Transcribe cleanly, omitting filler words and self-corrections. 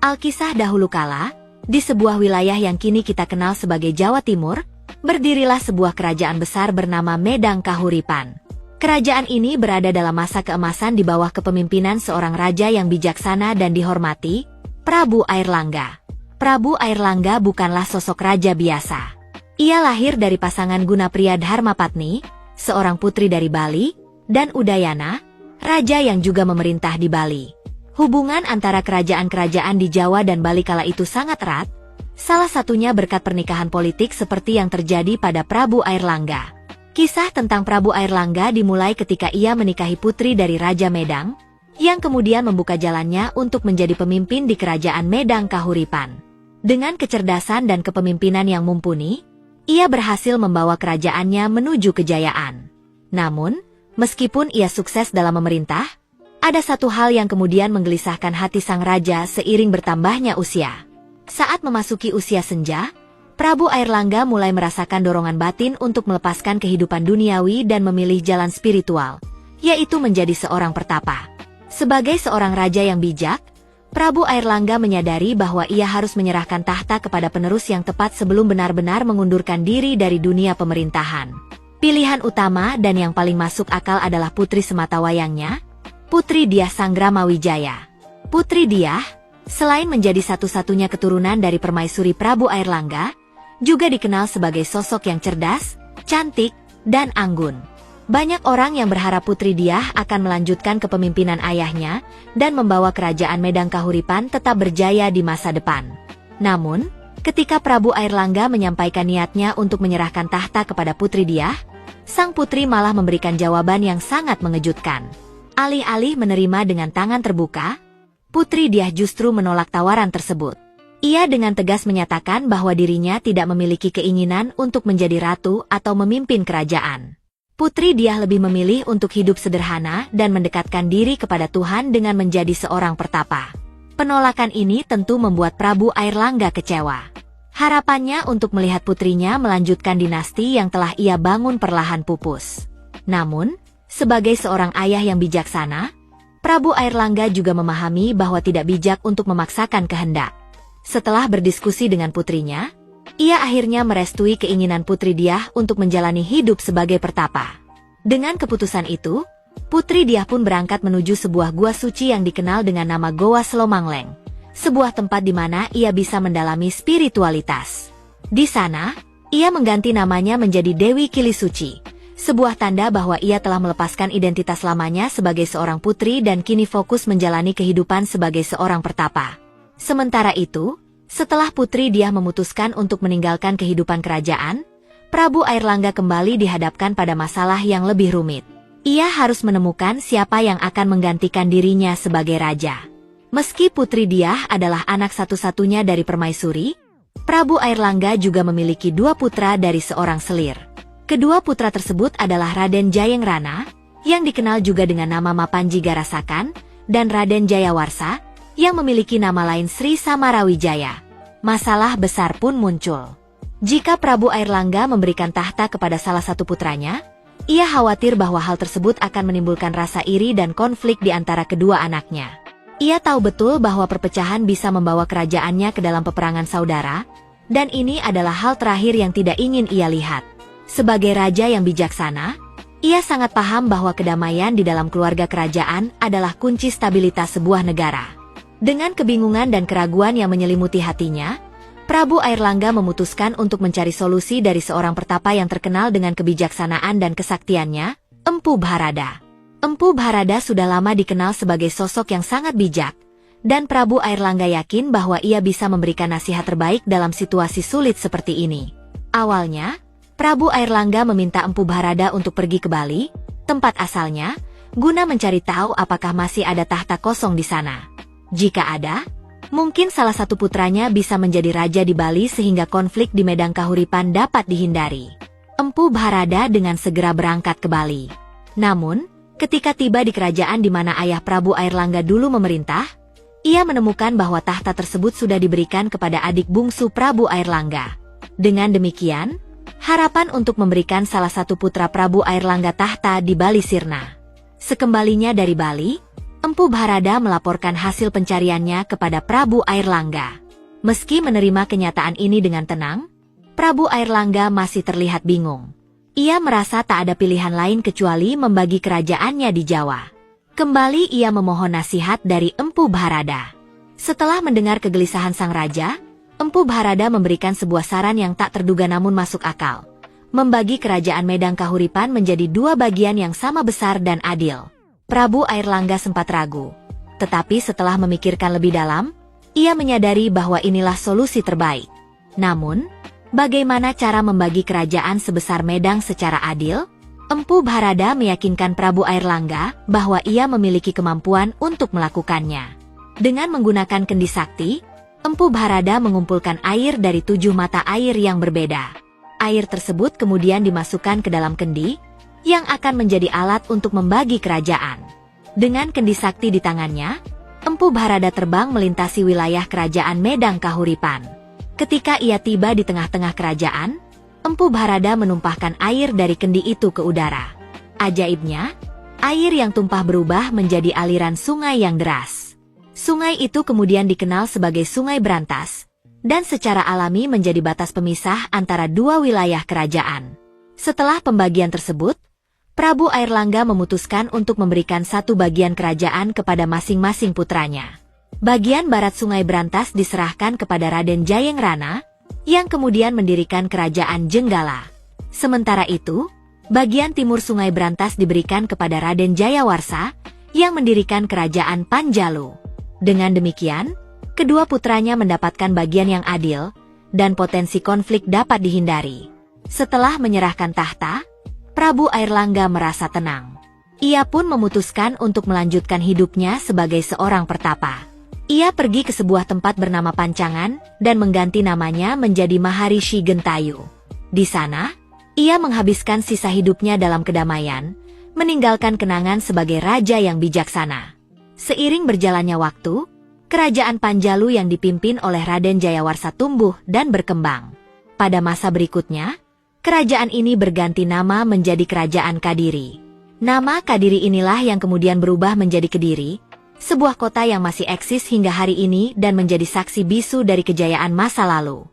Alkisah dahulu kala, di sebuah wilayah yang kini kita kenal sebagai Jawa Timur, berdirilah sebuah kerajaan besar bernama Medang Kahuripan. Kerajaan ini berada dalam masa keemasan di bawah kepemimpinan seorang raja yang bijaksana dan dihormati, Prabu Airlangga. Prabu Airlangga bukanlah sosok raja biasa. Ia lahir dari pasangan Gunapriya Dharmapatni, seorang putri dari Bali, dan Udayana, raja yang juga memerintah di Bali. Hubungan antara kerajaan-kerajaan di Jawa dan Bali kala itu sangat erat, salah satunya berkat pernikahan politik seperti yang terjadi pada Prabu Airlangga. Kisah tentang Prabu Airlangga dimulai ketika ia menikahi putri dari Raja Medang, yang kemudian membuka jalannya untuk menjadi pemimpin di kerajaan Medang Kahuripan. Dengan kecerdasan dan kepemimpinan yang mumpuni, ia berhasil membawa kerajaannya menuju kejayaan. Namun, meskipun ia sukses dalam memerintah, ada satu hal yang kemudian menggelisahkan hati sang raja seiring bertambahnya usia. Saat memasuki usia senja, Prabu Airlangga mulai merasakan dorongan batin untuk melepaskan kehidupan duniawi dan memilih jalan spiritual, yaitu menjadi seorang pertapa. Sebagai seorang raja yang bijak, Prabu Airlangga menyadari bahwa ia harus menyerahkan tahta kepada penerus yang tepat sebelum benar-benar mengundurkan diri dari dunia pemerintahan. Pilihan utama dan yang paling masuk akal adalah putri sematawayangnya, Putri Dyah Sanggramawijaya. Putri Dyah, selain menjadi satu-satunya keturunan dari permaisuri Prabu Airlangga, juga dikenal sebagai sosok yang cerdas, cantik, dan anggun. Banyak orang yang berharap Putri Dyah akan melanjutkan kepemimpinan ayahnya dan membawa kerajaan Medang Kahuripan tetap berjaya di masa depan. Namun, ketika Prabu Airlangga menyampaikan niatnya untuk menyerahkan tahta kepada Putri Dyah, sang putri malah memberikan jawaban yang sangat mengejutkan. Alih-alih menerima dengan tangan terbuka, Putri Dyah justru menolak tawaran tersebut. Ia dengan tegas menyatakan bahwa dirinya tidak memiliki keinginan untuk menjadi ratu atau memimpin kerajaan. Putri Dyah lebih memilih untuk hidup sederhana dan mendekatkan diri kepada Tuhan dengan menjadi seorang pertapa. Penolakan ini tentu membuat Prabu Airlangga kecewa. Harapannya untuk melihat putrinya melanjutkan dinasti yang telah ia bangun perlahan pupus. Namun, sebagai seorang ayah yang bijaksana, Prabu Airlangga juga memahami bahwa tidak bijak untuk memaksakan kehendak. Setelah berdiskusi dengan putrinya, ia akhirnya merestui keinginan Putri Dyah untuk menjalani hidup sebagai pertapa. Dengan keputusan itu, Putri Dyah pun berangkat menuju sebuah gua suci yang dikenal dengan nama Goa Selomangleng, sebuah tempat di mana ia bisa mendalami spiritualitas. Di sana, ia mengganti namanya menjadi Dewi Kili Suci, sebuah tanda bahwa ia telah melepaskan identitas lamanya sebagai seorang putri dan kini fokus menjalani kehidupan sebagai seorang pertapa. Sementara itu, setelah Putri Dyah memutuskan untuk meninggalkan kehidupan kerajaan, Prabu Airlangga kembali dihadapkan pada masalah yang lebih rumit. Ia harus menemukan siapa yang akan menggantikan dirinya sebagai raja. Meski Putri Dyah adalah anak satu-satunya dari permaisuri, Prabu Airlangga juga memiliki dua putra dari seorang selir. Kedua putra tersebut adalah Raden Jayengrana, yang dikenal juga dengan nama Mapanji Garasakan, dan Raden Jayawarsa, yang memiliki nama lain Sri Samarawijaya. Masalah besar pun muncul. Jika Prabu Airlangga memberikan tahta kepada salah satu putranya, ia khawatir bahwa hal tersebut akan menimbulkan rasa iri dan konflik di antara kedua anaknya. Ia tahu betul bahwa perpecahan bisa membawa kerajaannya ke dalam peperangan saudara, dan ini adalah hal terakhir yang tidak ingin ia lihat. Sebagai raja yang bijaksana, ia sangat paham bahwa kedamaian di dalam keluarga kerajaan adalah kunci stabilitas sebuah negara. Dengan kebingungan dan keraguan yang menyelimuti hatinya, Prabu Airlangga memutuskan untuk mencari solusi dari seorang pertapa yang terkenal dengan kebijaksanaan dan kesaktiannya, Empu Bharada. Empu Bharada sudah lama dikenal sebagai sosok yang sangat bijak, dan Prabu Airlangga yakin bahwa ia bisa memberikan nasihat terbaik dalam situasi sulit seperti ini. Awalnya, Prabu Airlangga meminta Empu Bharada untuk pergi ke Bali, tempat asalnya, guna mencari tahu apakah masih ada tahta kosong di sana. Jika ada, mungkin salah satu putranya bisa menjadi raja di Bali sehingga konflik di Medang Kahuripan dapat dihindari. Empu Bharada dengan segera berangkat ke Bali. Namun, ketika tiba di kerajaan di mana ayah Prabu Airlangga dulu memerintah, ia menemukan bahwa tahta tersebut sudah diberikan kepada adik bungsu Prabu Airlangga. Dengan demikian, harapan untuk memberikan salah satu putra Prabu Airlangga tahta di Bali sirna. Sekembalinya dari Bali, Empu Bharada melaporkan hasil pencariannya kepada Prabu Airlangga. Meski menerima kenyataan ini dengan tenang, Prabu Airlangga masih terlihat bingung. Ia merasa tak ada pilihan lain kecuali membagi kerajaannya di Jawa. Kembali ia memohon nasihat dari Empu Bharada. Setelah mendengar kegelisahan sang raja, Empu Bharada memberikan sebuah saran yang tak terduga namun masuk akal. Membagi kerajaan Medang Kahuripan menjadi dua bagian yang sama besar dan adil. Prabu Airlangga sempat ragu. Tetapi setelah memikirkan lebih dalam, ia menyadari bahwa inilah solusi terbaik. Namun, bagaimana cara membagi kerajaan sebesar Medang secara adil? Empu Bharada meyakinkan Prabu Airlangga bahwa ia memiliki kemampuan untuk melakukannya. Dengan menggunakan kendi sakti, Empu Bharada mengumpulkan air dari 7 mata air yang berbeda. Air tersebut kemudian dimasukkan ke dalam kendi, yang akan menjadi alat untuk membagi kerajaan. Dengan kendi sakti di tangannya, Empu Bharada terbang melintasi wilayah kerajaan Medang Kahuripan. Ketika ia tiba di tengah-tengah kerajaan, Empu Bharada menumpahkan air dari kendi itu ke udara. Ajaibnya, air yang tumpah berubah menjadi aliran sungai yang deras. Sungai itu kemudian dikenal sebagai Sungai Brantas, dan secara alami menjadi batas pemisah antara dua wilayah kerajaan. Setelah pembagian tersebut, Prabu Airlangga memutuskan untuk memberikan satu bagian kerajaan kepada masing-masing putranya. Bagian barat Sungai Brantas diserahkan kepada Raden Jayengrana, yang kemudian mendirikan kerajaan Jenggala. Sementara itu, bagian timur Sungai Brantas diberikan kepada Raden Jayawarsa, yang mendirikan kerajaan Panjalu. Dengan demikian, kedua putranya mendapatkan bagian yang adil, dan potensi konflik dapat dihindari. Setelah menyerahkan tahta, Prabu Airlangga merasa tenang. Ia pun memutuskan untuk melanjutkan hidupnya sebagai seorang pertapa. Ia pergi ke sebuah tempat bernama Pancangan dan mengganti namanya menjadi Maharishi Gentayu. Di sana, ia menghabiskan sisa hidupnya dalam kedamaian, meninggalkan kenangan sebagai raja yang bijaksana. Seiring berjalannya waktu, kerajaan Panjalu yang dipimpin oleh Raden Jayawarsa tumbuh dan berkembang. Pada masa berikutnya, kerajaan ini berganti nama menjadi Kerajaan Kadiri. Nama Kadiri inilah yang kemudian berubah menjadi Kediri, sebuah kota yang masih eksis hingga hari ini dan menjadi saksi bisu dari kejayaan masa lalu.